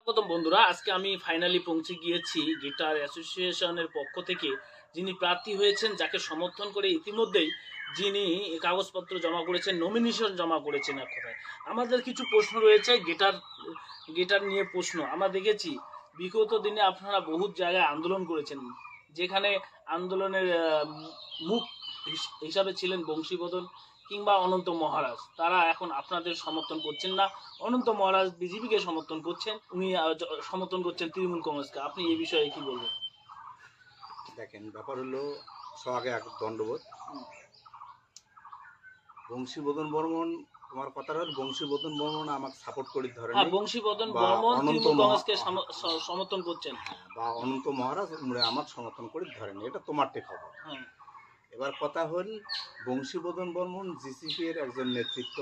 প্রথম বন্ধুরা, আজকে আমি ফাইনালি পৌঁছে গিয়েছি গিটার অ্যাসোসিয়েশনের পক্ষ থেকে যিনি প্রার্থী হয়েছেন, যাকে সমর্থন করে ইতিমধ্যেই যিনি কাগজপত্র জমা করেছেন, নমিনেশন জমা করেছেন। এক কথায় আমাদের কিছু প্রশ্ন রয়েছে গিটার গিটার নিয়ে প্রশ্ন। আমরা দেখেছি বিগত দিনে আপনারা বহু জায়গায় আন্দোলন করেছেন, যেখানে আন্দোলনের মুখ হিসাবে ছিলেন বংশীবদন কিংবা অনন্ত মহারাজ। তারা এখন আপনাদের সমর্থন করছেন না। অনন্ত মহারাজ বিজেপিকে সমর্থন করছেন, উনি সমর্থন করছেন তৃণমূল কংগ্রেসকে। আপনি এই বিষয়ে কি বলবেন? দেখেন, ব্যাপার হলো সবাইকে এক দণ্ডবোধ। বংশীবদন বর্মন, তোমার কথা হল বংশীবদন বর্মন আমাকে সাপোর্ট করে ধরেন, হ্যাঁ, বংশীবদন বা বর্মন অনন্ত তৃণমূল কংগ্রেসকে সমর্থন করছেন। বা অনন্ত মহারাজ আমাকে সমর্থন করে ধরেন, এটা তোমার ঠিক খবর। হ্যাঁ, এবার কথা হল বংশীবদন বর্মন জিসিপি এর একজন নেতৃত্ব,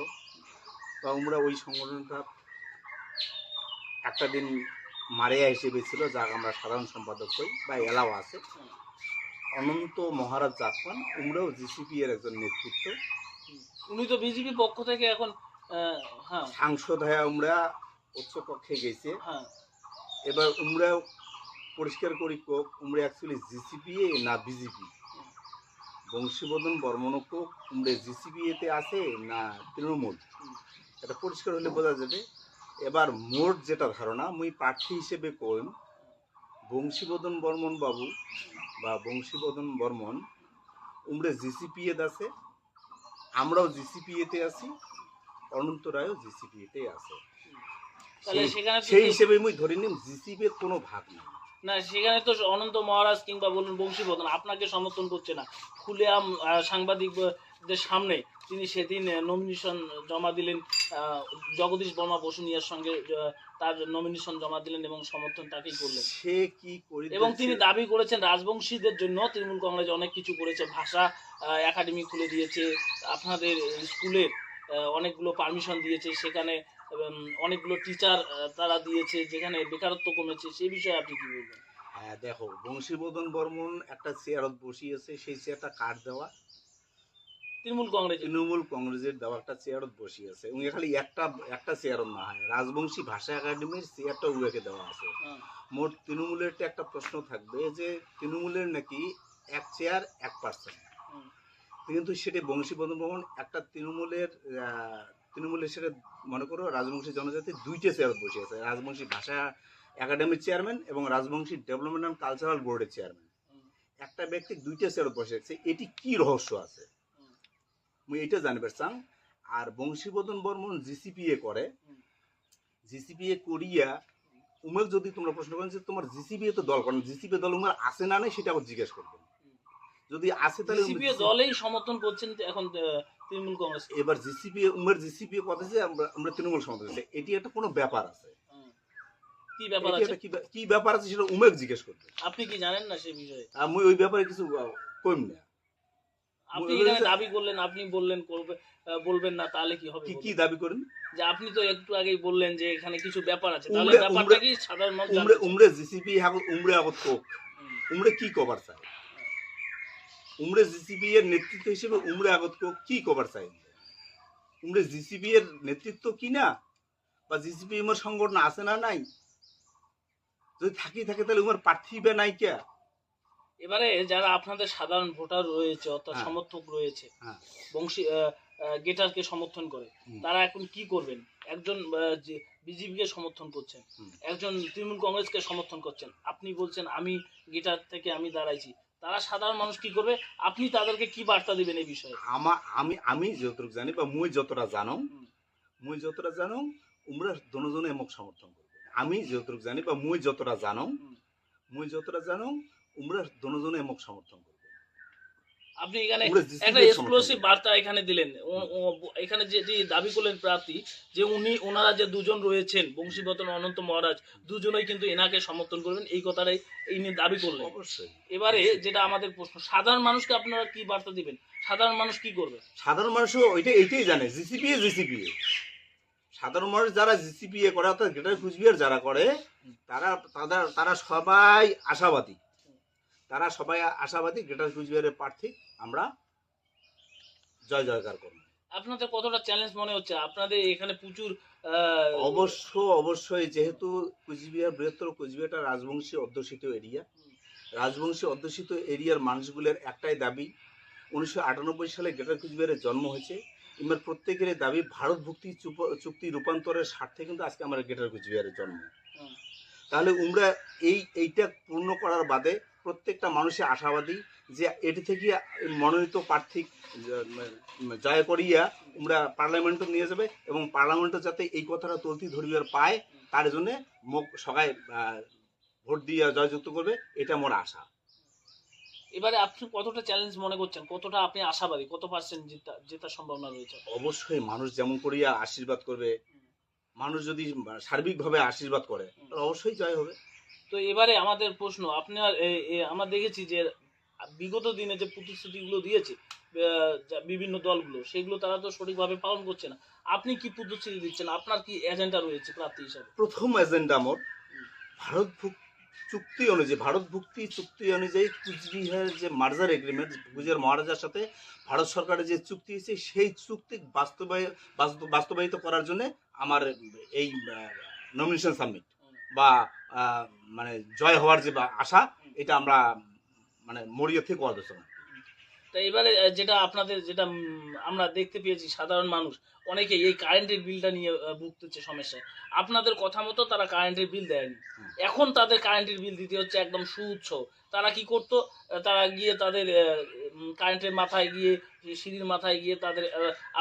বা আমরা ওই সংগঠনটা একটা দিন মারিয়া হিসেবে ছিল, যা আমরা সাধারণ সম্পাদক হই বা এলাও আছে। অনন্ত মহারাজ জাতপান আমরাও জিসিপি এর একজন নেতৃত্ব। উনি তো বিজেপি পক্ষ থেকে এখন হ্যাঁ সাংসদ হয়ে আমরা উচ্চকক্ষে গেছে। হ্যাঁ, এবার আমরা পরিষ্কার করি কোক আমরা অ্যাকচুয়ালি জিসিপিএ না বিজেপি। বংশীবদন বর্মনক আমরা জিসিপিএতে আছে না তৃণমূল, এটা পরিষ্কার হলে বোঝা যাবে। এবার মোট যেটা ধারণা মুই প্রার্থী হিসেবে কইম, বংশীবদন বর্মন বাবু বা বংশীবদন বর্মন আমরা জিসিপিএতে আছে, আমরাও জিসিপিএতে আছি, অনন্ত রায়ও জিসিপিএতে আছে। সেই হিসেবে মুই ধরে নিম জিসিপির কোনো ভাগ নেই। না, সেখানে তো অনন্ত মহারাজ কিংবা বলুন বংশীবদন আপনাকে সমর্থন করছে না। খুলেআম সাংবাদিকদের সামনে তিনি সেদিন নমিনেশন জমা দিলেন, জগদীশ বর্মা বসুনিয়ার সঙ্গে তার নমিনেশন জমা দিলেন এবং সমর্থন তাকেই করলেন। সে কি করে এবং তিনি দাবি করেছেন রাজবংশীদের জন্য তৃণমূল কংগ্রেস অনেক কিছু করেছে, ভাষা একাডেমি খুলে দিয়েছে, আপনাদের স্কুলের অনেকগুলো পারমিশন দিয়েছে, সেখানে অনেকগুলো টিচার তারা দিয়েছে, যেখানে বেকারত্ব কমেছে। সেই বিষয়ে আপনি কি বলবেন? হ্যাঁ, দেখো, বংশীবদন বর্মন একটা চেয়ারত বসিয়েছে, সেই চেয়ারটা কার দেওয়া? তৃণমূল কংগ্রেসের দেওয়া একটা চেয়ারত বসিয়েছে। উনি খালি একটা চেয়ারত না হয়, রাজবংশী ভাষা একাডেমির চেয়ারটা উনাকে দেওয়া আছে। মোট তৃণমূলের একটা প্রশ্ন থাকবে যে তৃণমূলের নাকি এক চেয়ার 1%, কিন্তু সেটা বংশীবদন বর্মন একটা তৃণমূলের সেটা মনে করো রাজবংশী জনজাতি দুইটা চেয়ার বসিয়েছে, রাজবংশী ভাষা একাডেমির চেয়ারম্যান এবং রাজবংশী ডেভেলপমেন্ট অ্যান্ড কালচারাল বোর্ডের চেয়ারম্যান। একটা ব্যক্তি দুইটা চেয়ার বসেছে, এটি কি রহস্য আছে মুই এটা জানবার চাং। আর বংশীবদন বর্মন জিসিপিএ করে, জিসিপিএ করিয়া উমেক যদি তোমরা প্রশ্ন করেন যে তোমার জিসিপিএ তো দল করেন, জিসিপিএ দল উমার আছে না নেই সেটা আবার জিজ্ঞেস করবেন। যদি আছে তাহলে জিসিপিএ দলেই সমর্থন করছেন এখন তৃণমূল কংগ্রেস। এবার জিসিপিএ উমের জিসিপিএ কথা যে আমরা তৃণমূল সমর্থন করছি, এটি একটা কোনো ব্যাপার আছে। কি ব্যাপার আছে? কি ব্যাপার আছে সেটা উমেক জিজ্ঞেস করবে। আপনি কি জানেন না সেই বিষয়ে? আমি ওই ব্যাপারে কিছু কইম না। আপনি এখানে দাবি করলেন, আপনি বললেন বলবেন না, তাহলে কি হবে? কি দাবি করেন? যে আপনি তো একটু আগেই বললেন যে এখানে কিছু ব্যাপার আছে, তাহলে ব্যাপারটা কি সাধারণ মানুষ জানতে চায়? উমরে জিসিপি হাগো উমরে আগত কোক উমরে কি কভার চাই? উমরে জিসিপি এর নেতৃত্ব হিসেবে উমরে আগত কোক কি কভার চাই? উমরে জিসিপি এর নেতৃত্ব কি না, বা জিসিপি উমর সংগঠন আছে না নাই? যদি থাকে তাহলে উমর প্রার্থী বে নাই কে? এবারে যারা আপনাদের সাধারণ ভোটার রয়েছে অর্থাৎ সমর্থক রয়েছে, বংশী গেটারকে সমর্থন করে, তারা এখন কি করবেন? একজন বিজেপিকে সমর্থন করছেন, একজন তৃণমূল কংগ্রেসকে সমর্থন করছেন, আপনি বলছেন আমি গিটার থেকে আমি দাঁড়াইছি। তারা সাধারণ মানুষ কি করবে? আপনি তাদেরকে কি বার্তা দিবেন এই বিষয়ে? আমি যতটুকু জানি বা মুই যতটা জানো উমরা দনজনে এমক সমর্থন করবে। আমি যতটুকু জানি বা মুই যতটা জানো উমরা দনজনে এমক সমর্থন করবে। আপনি এখানে একটা এক্সক্লুসিভ বার্তা এখানে দিলেন। এখানে যে দাবি করলেন প্রার্থী, যে ওনারা যে দুজন রয়েছেন বংশীবদন অনন্ত মহারাজ, দুজনেই কিন্তু এনাকে সমর্থন করবেন, এই কথাটাই ইনি দাবি করলেন। অবশ্যই। এবারে যেটা আমাদের প্রশ্ন, সাধারণ মানুষকে আপনারা কি বার্তা দিবেন? সাধারণ মানুষ কি করবে? সাধারণ মানুষও এইটাই জানে, জিসিপিএ সাধারণ মানুষ যারা জিসিপিএ করে অর্থাৎ গ্রেটার কুচবিহার যারা করে, তারা সবাই আশাবাদী। গ্রেটার কুচবিহারের প্রার্থী আমরা জয় জয়কার করব। আপনাদের কতটা চ্যালেঞ্জ মনে হচ্ছে? আপনাদের এখানে প্রচুর অবশ্যই, যেহেতু কুচবিহার বৃহত্তর কুচবিহারটা রাজবংশী অধ্যুষিত এরিয়া, রাজবংশী অধ্যুষিত এরিয়ার মানুষগুলোর একটাই দাবি, 1998 সালে গ্রেটার কুচবিহারের জন্ম হয়েছে। এবার প্রত্যেকের দাবি ভারত ভুক্তি চুক্তি রূপান্তরের স্বার্থে কিন্তু আজকে আমার গ্রেটার কুচবিহারের জন্ম। হুম, তাহলে আমরা এইটা পূর্ণ করার বাদে প্রত্যেকটা মানুষই আশাবাদী যে এটি থেকে মনোনীত প্রার্থী জয় করিয়া আমরা পার্লামেন্টে নিয়ে যাবে এবং পার্লামেন্টে যাতে এই কথাটা তুলতি ধরিবার পায় তার জন্য মুখ সবাই ভোট দিয়ে জয়যুক্ত করবে, এটা আমার আশা। এবারে আপনি কতটা চ্যালেঞ্জ মনে করছেন? কতটা আপনি আশাবাদী? কত পার্সেন্ট জেতার সম্ভাবনা রয়েছে? অবশ্যই মানুষ যেমন করিয়া আশীর্বাদ করবে, মানুষ যদি সার্বিকভাবে আশীর্বাদ করে তাহলে অবশ্যই জয় হবে। তো এবারে আমাদের প্রশ্ন, আপনার আমরা দেখেছি যে বিগত দিনে যে প্রতিশ্রুতিগুলো দিয়েছে বিভিন্ন দলগুলো, সেগুলো তারা তো সঠিকভাবে পালন করছে না। আপনি কি প্রতিশ্রুতি দিচ্ছেন? আপনার কি এজেন্ডা রয়েছে প্রার্থী হিসাবে? প্রথম এজেন্ডা আমার ভারত ভুক্তি চুক্তি অনুযায়ী কুচবিহার যে মার্জার এগ্রিমেন্ট কুচবিহার মহারাজার সাথে ভারত সরকারের যে চুক্তি হয়েছে সেই চুক্তি বাস্তবায়িত করার জন্য আমার এই নমিনেশন সাবমিট বা মানে জয় হওয়ার যে আশা, এটা আমরা মানে মরিয়া থেকে আলোচনা। তা এবারে যেটা আপনাদের যেটা আমরা দেখতে পেয়েছি, সাধারণ মানুষ অনেকে এই কারেন্টের বিলটা নিয়ে ভুগতেছে সমস্যায়। আপনাদের কথা মতো তারা কারেন্টের বিল দেয়নি, এখন তাদের কারেন্টের বিল দিতে হচ্ছে একদম সুউচ্চ। তারা কি করতো? তারা গিয়ে তাদের কারেন্টের মাথায় গিয়ে, সিঁড়ির মাথায় গিয়ে তাদের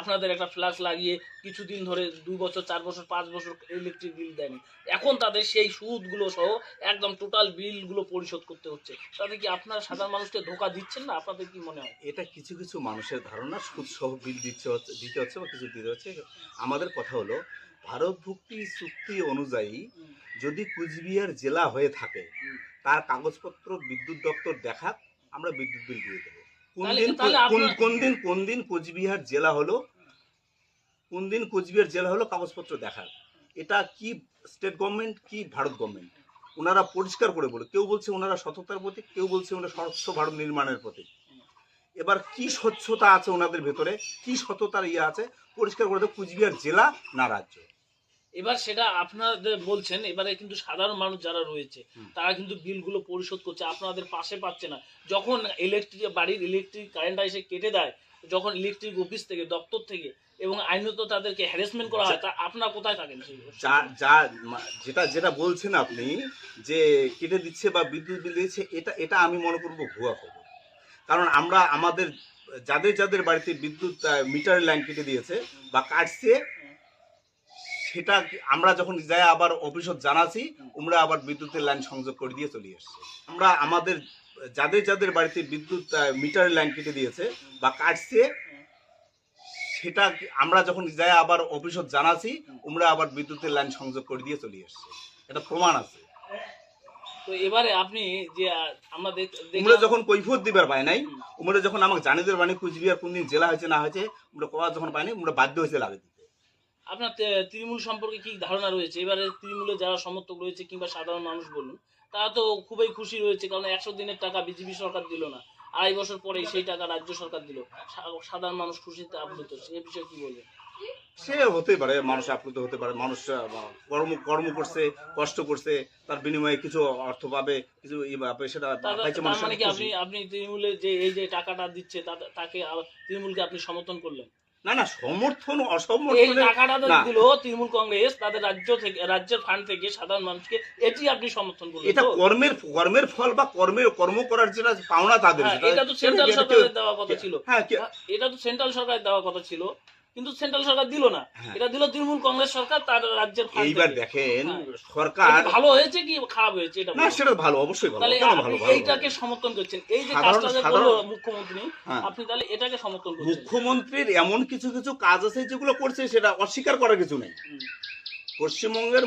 আপনাদের একটা ফ্ল্যাশ লাগিয়ে কিছুদিন ধরে 2 বছর 4 বছর 5 বছর ইলেকট্রিক বিল দেয়নি। এখন তাদের সেই সুদগুলো সহ একদম টোটাল বিলগুলো পরিশোধ করতে হচ্ছে। তাতে কি আপনারা সাধারণ মানুষকে ধোকা দিচ্ছেন না? আপনাদের কি মনে হয়? এটা কিছু কিছু মানুষের ধারণা সুদ সহ বিল দিতে হচ্ছে বা কিছু দিতে হচ্ছে। আমাদের কথা হলো ভারত ভুক্তি চুক্তি অনুযায়ী যদি কুচবিহার জেলা হয়ে থাকে তার কাগজপত্র বিদ্যুৎ দপ্তর দেখাক, আমরা বিদ্যুৎ বিল দিয়ে দেবো। কোন দিন কোচবিহার জেলা হলো, কাগজপত্র দেখাক। এটা কি স্টেট গভর্নমেন্ট কি ভারত গভর্নমেন্ট, ওনারা পরিষ্কার করে বলে, কেউ বলছে ওনারা সততার প্রতীক, কেউ বলছে ওনারা স্বচ্ছ ভারত নির্মাণের প্রতীক। এবার কি স্বচ্ছতা আছে ওনাদের ভেতরে, কি সততার ইয়ে আছে, পরিষ্কার করে দেয় কুচবিহার জেলা না রাজ্য। এবার সেটা আপনাদের বলছেন, এবারে কিন্তু সাধারণ মানুষ যারা রয়েছে তারা কিন্তু বিলগুলো পরিশোধ করছে, আপনাদের পাশে পাচ্ছে না। যখন বাড়ির ইলেকট্রিক কারেন্ট এসে কেটে দেয়, যখন ইলেকট্রিক অফিস থেকে দপ্তর থেকে, এবং আইনত তাদেরকে হ্যারাসমেন্ট করা হয়, তা আপনারা কোথায় থাকেন? যেটা বলছেন আপনি যে কেটে দিচ্ছে বা বিদ্যুৎ বিল দিচ্ছে, এটা আমি মনে করবো ভুয়া খবর। কারণ আমরা আমাদের যাদের বাড়িতে বিদ্যুৎ মিটার লাইন কেটে দিয়েছে বা কাটছে, সেটা আমরা যখন যাই আবার অফিসত জানাছি, আমরা আবার বিদ্যুতের লাইন সংযোগ করে দিয়ে চলে আসছে। আমরা আমাদের যাদের বাড়িতে বিদ্যুৎ মিটার লাইন কেটে দিয়েছে বা কাটছে, সেটা আমরা যখন যাই আবার অফিসত জানাছি, আমরা আবার বিদ্যুতের লাইন সংযোগ করে দিয়ে চলে আসছে, এটা প্রমাণ আছে। তো এবারে আপনি যে আমরা যখন কৈফিয়ত দিবার পাই নাই, আমরা যখন আমাকে জানিদের বাণী কুচবিহার কোন দিন জেলা হয়েছে না হয়েছে আমরা কবার যখন পাইনি, আমরা বাধ্য হয়েছে লাগে দিতে। আপনার তৃণমূল সম্পর্কে কি ধারণা রয়েছে? এবারে তৃণমূলের যারা সমর্থক রয়েছে কিংবা সাধারণ মানুষ বলুন, তারা তো খুবই খুশি রয়েছে, কারণ 100 দিনের টাকা বিজেপি সরকার দিল না, 2.5 বছর পরে সেই টাকা রাজ্য সরকার দিল। সাধারণ মানুষ খুশিতে আপ্লুত, সে বিষয়ে কি বলবেন? সে হতে পারে, মানুষ আপ্লুত হতে পারে, মানুষ কর্ম করছে, কষ্ট করছে, তার বিনিময়ে কিছু অর্থ পাবে, কিছু পাবে, সেটা মানে কি আপনি তৃণমূলের যে এই যে টাকাটা দিচ্ছে তাকে তৃণমূলকে আপনি সমর্থন করলেন? না সমর্থন অসমর্থন, টাকাটা দিল তৃণমূল কংগ্রেস তাদের রাজ্যের ফান্ড থেকে সাধারণ মানুষকে, এটি আপনি সমর্থন করলেন? এটা কর্মের ফল বা কর্ম করার যেটা পাওনা তাদের, এটা তো সেন্ট্রাল সরকারের দেওয়ার কথা ছিল। এটা তো সেন্ট্রাল সরকারের দেওয়ার কথা ছিল, কিন্তু সেন্ট্রাল সরকার দিল না, এটা দিল তৃণমূল কংগ্রেস সরকার তার রাজ্যের ফান্ড থেকে। এইবার দেখেন সরকার ভালো হয়েছে কি খারাপ হয়েছে? এটা না, সেটা ভালো, অবশ্যই ভালো। তাহলে আপনি এইটাকে সমর্থন করছেন, এই যে কাজটা যে করলো মুখ্যমন্ত্রী, আপনি তাহলে এটাকে সমর্থন করছেন? মুখ্যমন্ত্রীর এমন কিছু কাজ আছে যেগুলো করছে, সেটা অস্বীকার করার কিছু নেই। পশ্চিমবঙ্গের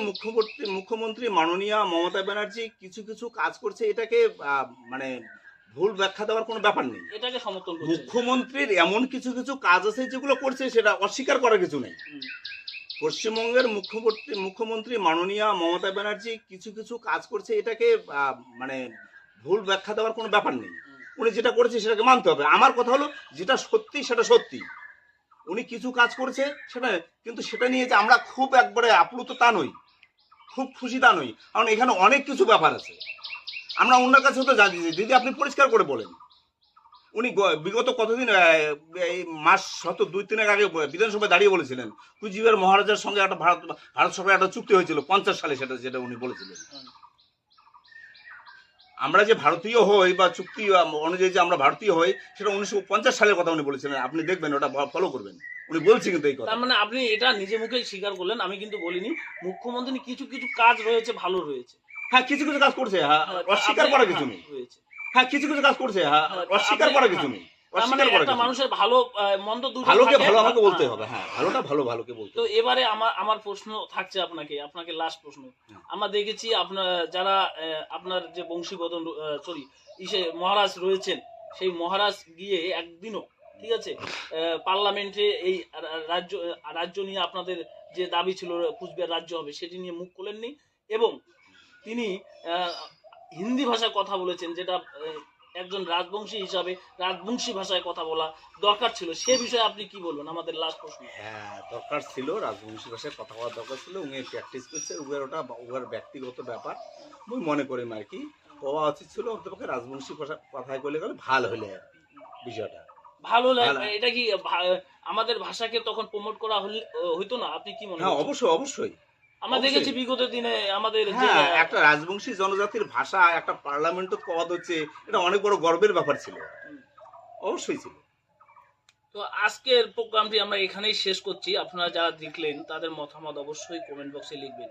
মুখ্যমন্ত্রী মাননীয়া মমতা ব্যানার্জি কিছু কাজ করছে, এটাকে মানে ভুল ব্যাখ্যা দেওয়ার কোনো ব্যাপার নেই। এটাকে সমর্থন করছেন? মুখ্যমন্ত্রীর এমন কিছু কাজ আছে যেগুলো করছে, সেটা অস্বীকার করার কিছু নেই। পশ্চিমবঙ্গের মুখ্যমন্ত্রী মাননীয়া মমতা ব্যানার্জি কিছু কাজ করছে, এটাকে মানে ভুল ব্যাখ্যা দেওয়ার কোনো ব্যাপার নেই। উনি যেটা করেছে সেটাকে মানতে হবে। আমার কথা হলো যেটা সত্যি সেটা সত্যি, উনি কিছু কাজ করেছে সেটা, কিন্তু সেটা নিয়ে যে আমরা খুব একবারে আপ্লুত তা নই, খুব খুশি তা নই, কারণ এখানে অনেক কিছু ব্যাপার আছে। আমরা ওনার কাছে তো জানি যে দিদি আপনি পরিষ্কার করে বলেন, উনি বিগত কতদিন এই মাস হয়তো 2-3 আগে বিধানসভায় দাঁড়িয়ে বলেছিলেন কুচবিহার মহারাজার সঙ্গে একটা ভারত সরকার একটা চুক্তি হয়েছিল 50 সালে, সেটা যেটা উনি বলেছিলেন। আমরা যে ভারতীয় হই বা চুক্তি অনুযায়ী যে আমরা ভারতীয় হই, সেটা 1950 সালের কথা উনি বলেছিলেন। আপনি দেখবেন, ওটা ফলো করবেন, উনি বলছি কিন্তু এই কথা। তার মানে আপনি এটা নিজে মুখেই স্বীকার করলেন, আমি কিন্তু বলিনি। মুখ্যমন্ত্রী কিছু কিছু কাজ রয়েছে, ভালো রয়েছে। হ্যাঁ, কিছু কিছু কাজ করছে, হ্যাঁ, অস্বীকার করার কিছু নেই। হ্যাঁ, কিছু কিছু কাজ করছে, হ্যাঁ, অস্বীকার করার কিছু নেই। মানে একটা মানুষের ভালো মন্দ দুটো ভালোকে থাকে। ভালো আমাকে বলতে হবে, হ্যাঁ, ভালোটা ভালো, ভালোকে বলতে তো হবে। এবারে আমার প্রশ্ন থাকছে আপনাকে লাস্ট প্রশ্ন। আমরা দেখেছি আপনার যারা আপনার যে বংশীবদন সরি ইসে মহারাজ রয়েছেন, সেই মহারাজ গিয়ে একদিনও, ঠিক আছে, পার্লামেন্টে এই রাজ্য নিয়ে আপনাদের যে দাবি ছিল কুচবিহার রাজ্য হবে, সেটি নিয়ে মুখ খোলেননি। এবং তিনি হিন্দি ভাষায় কথা বলেছেন, যেটা একজন রাজবংশী হিসাবে রাজবংশী ভাষায় কথা বলা দরকার ছিল। সে বিষয়ে আপনি কি বলবেন? আমাদের লাস্ট প্রশ্ন। হ্যাঁ, দরকার ছিল, রাজবংশী ভাষায় কথা বলার দরকার ছিল। উনি প্র্যাকটিস করছে, ওটা ওর ব্যক্তিগত ব্যাপার। আমি মনে করি আর কি হওয়া উচিত ছিল অন্তপক্ষে রাজবংশী ভাষা কথায় বলে গেলে ভালো হলে আর কি বিষয়টা ভালো লাগে। এটা কি আমাদের ভাষাকে তখন প্রমোট করা হইতো না? আপনি কি মনে করেন? হ্যাঁ, অবশ্যই অবশ্যই। আমরা দেখেছি বিগত দিনে আমাদের হ্যাঁ, একটা রাজবংশী জনজাতির ভাষা একটা পার্লামেন্টে কওয়া হচ্ছে, এটা অনেক বড় গর্বের ব্যাপার ছিল, অবশ্যই ছিল। তো আজকের প্রোগ্রামটি আমরা এখানেই শেষ করছি। আপনারা যারা দেখলেন তাদের মতামত অবশ্যই কমেন্ট বক্সে লিখবেন।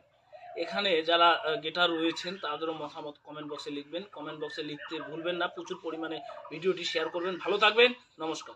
এখানে যারা গেটার রয়েছেন তাদেরও মতামত কমেন্ট বক্সে লিখবেন। কমেন্ট বক্সে লিখতে ভুলবেন না। প্রচুর পরিমাণে ভিডিওটি শেয়ার করবেন। ভালো থাকবেন। নমস্কার।